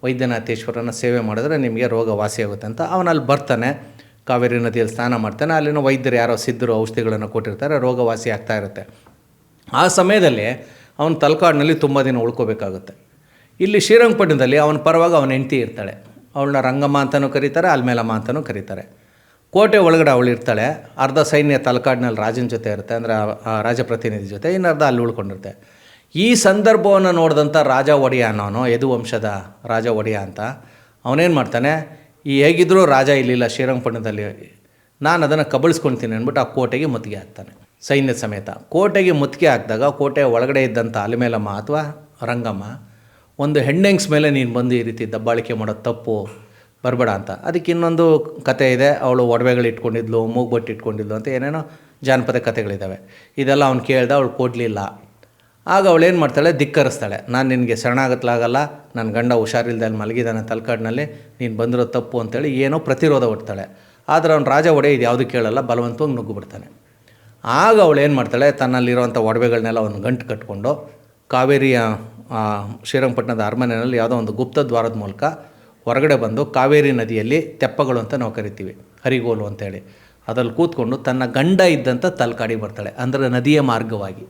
ವೈದ್ಯನಾಥೇಶ್ವರನ ಸೇವೆ ಮಾಡಿದ್ರೆ ನಿಮಗೆ ರೋಗ ವಾಸಿಯಾಗುತ್ತೆ ಅಂತ ಅವನಲ್ಲಿ ಬರ್ತಾನೆ. ಕಾವೇರಿ ನದಿಯಲ್ಲಿ ಸ್ನಾನ ಮಾಡ್ತಾನೆ. ಅಲ್ಲಿನ ವೈದ್ಯರು ಯಾರೋ ಸಿದ್ಧರು ಔಷಧಿಗಳನ್ನು ಕೊಟ್ಟಿರ್ತಾರೆ, ರೋಗ ವಾಸಿ ಆಗ್ತಾ ಇರುತ್ತೆ. ಆ ಸಮಯದಲ್ಲಿ ಅವನು ತಲಕಾಡಿನಲ್ಲಿ ತುಂಬ ದಿನ ಉಳ್ಕೋಬೇಕಾಗುತ್ತೆ. ಇಲ್ಲಿ ಶ್ರೀರಂಗಪಟ್ಟಣದಲ್ಲಿ ಅವನ ಪರವಾಗಿ ಅವನ ಹೆಂಡತಿ ಇರ್ತಾಳೆ. ಅವಳನ್ನ ರಂಗಮ್ಮ ಅಂತಲೂ ಕರೀತಾರೆ, ಅಲ್ಮೇಲಮ್ಮ ಅಂತಲೂ ಕರೀತಾರೆ. ಕೋಟೆ ಒಳಗಡೆ ಅವಳು ಇರ್ತಾಳೆ. ಅರ್ಧ ಸೈನ್ಯ ತಲಕಾಡಿನಲ್ಲಿ ರಾಜನ ಜೊತೆ ಇರುತ್ತೆ, ಅಂದರೆ ಆ ರಾಜಪ್ರತಿನಿಧಿ ಜೊತೆ, ಇನ್ನರ್ಧ ಅಲ್ಲಿ ಉಳ್ಕೊಂಡಿರುತ್ತೆ. ಈ ಸಂದರ್ಭವನ್ನು ನೋಡಿದಂಥ ರಾಜ ಒಡೆಯ ಅನ್ನೋನು, ಯದುವಂಶದ ರಾಜ ಒಡೆಯ ಅಂತ, ಅವನೇನು ಮಾಡ್ತಾನೆ, ಈ ಹೇಗಿದ್ದರೂ ರಾಜ ಇಲ್ಲಿಲ್ಲ ಶ್ರೀರಂಗಪಟ್ಟಣದಲ್ಲಿ, ನಾನು ಅದನ್ನು ಕಬಳಿಸ್ಕೊಳ್ತೀನಿ ಅಂದ್ಬಿಟ್ಟು ಆ ಕೋಟೆಗೆ ಮುತ್ತಿಗೆ ಹಾಕ್ತಾನೆ ಸೈನ್ಯ ಸಮೇತ. ಕೋಟೆಗೆ ಮುತ್ತಿಗೆ ಹಾಕಿದಾಗ ಕೋಟೆಯ ಒಳಗಡೆ ಇದ್ದಂಥ ಅಲ್ಮೇಲಮ್ಮ ಅಥವಾ ರಂಗಮ್ಮ ಒಂದು ಹೆಣ್ಣೆಂಗ್ಸ್ ಮೇಲೆ ನೀನು ಬಂದು ಈ ರೀತಿ ದಬ್ಬಾಳಿಕೆ ಮಾಡೋದು ತಪ್ಪು, ಬರಬೇಡ ಅಂತ. ಅದಕ್ಕೆ ಇನ್ನೊಂದು ಕತೆ ಇದೆ. ಅವಳು ಒಡವೆಗಳು ಇಟ್ಕೊಂಡಿದ್ಲು, ಮೂಗ್ಬೊಟ್ಟು ಇಟ್ಕೊಂಡಿದ್ಲು ಅಂತ ಏನೇನೋ ಜಾನಪದ ಕಥೆಗಳಿದ್ದಾವೆ. ಇದೆಲ್ಲ ಅವ್ನು ಕೇಳ್ದೆ, ಅವಳು ಕೊಡಲಿಲ್ಲ. ಆಗ ಅವಳೇನು ಮಾಡ್ತಾಳೆ, ಧಿಕ್ಕರಿಸ್ತಾಳೆ. ನಾನು ನಿನಗೆ ಶರಣಾಗತ್ಲಾಗಲ್ಲ, ನನ್ನ ಗಂಡ ಹುಷಾರಿಲ್ದೆ ಅಲ್ಲಿ ಮಲಗಿದ್ದಾನೆ ತಲಕಾಡಿನಲ್ಲಿ, ನೀನು ಬಂದಿರೋ ತಪ್ಪು ಅಂತೇಳಿ ಏನೋ ಪ್ರತಿರೋಧ ಒಡ್ತಾಳೆ. ಆದರೆ ಅವ್ನು ರಾಜ ಒಡೆ ಇದು ಯಾವುದೂ ಕೇಳಲ್ಲ, ಬಲವಂತವಾಗಿ ನುಗ್ಗು ಬಿಡ್ತಾನೆ. ಆಗ ಅವಳು ಏನು ಮಾಡ್ತಾಳೆ, ತನ್ನಲ್ಲಿರುವಂಥ ಒಡವೆಗಳನ್ನೆಲ್ಲ ಒಂದು ಗಂಟು ಕಟ್ಕೊಂಡು ಕಾವೇರಿಯ ಶ್ರೀರಂಗಪಟ್ಟಣದ ಅರಮನೆಯಲ್ಲಿ ಯಾವುದೋ ಒಂದು ಗುಪ್ತ ದ್ವಾರದ ಮೂಲಕ ಹೊರಗಡೆ ಬಂದು ಕಾವೇರಿ ನದಿಯಲ್ಲಿ ತೆಪ್ಪಗಳು ಅಂತ ನಾವು ಕರಿತೀವಿ, ಹರಿಗೋಲು ಅಂತೇಳಿ, ಅದ್ರಲ್ಲಿ ಕೂತ್ಕೊಂಡು ತನ್ನ ಗಂಡ ಇದ್ದಂಥ ತಲಕಾಡಿಗೆ ಬರ್ತಾಳೆ, ಅಂದರೆ ನದಿಯ ಮಾರ್ಗವಾಗಿ.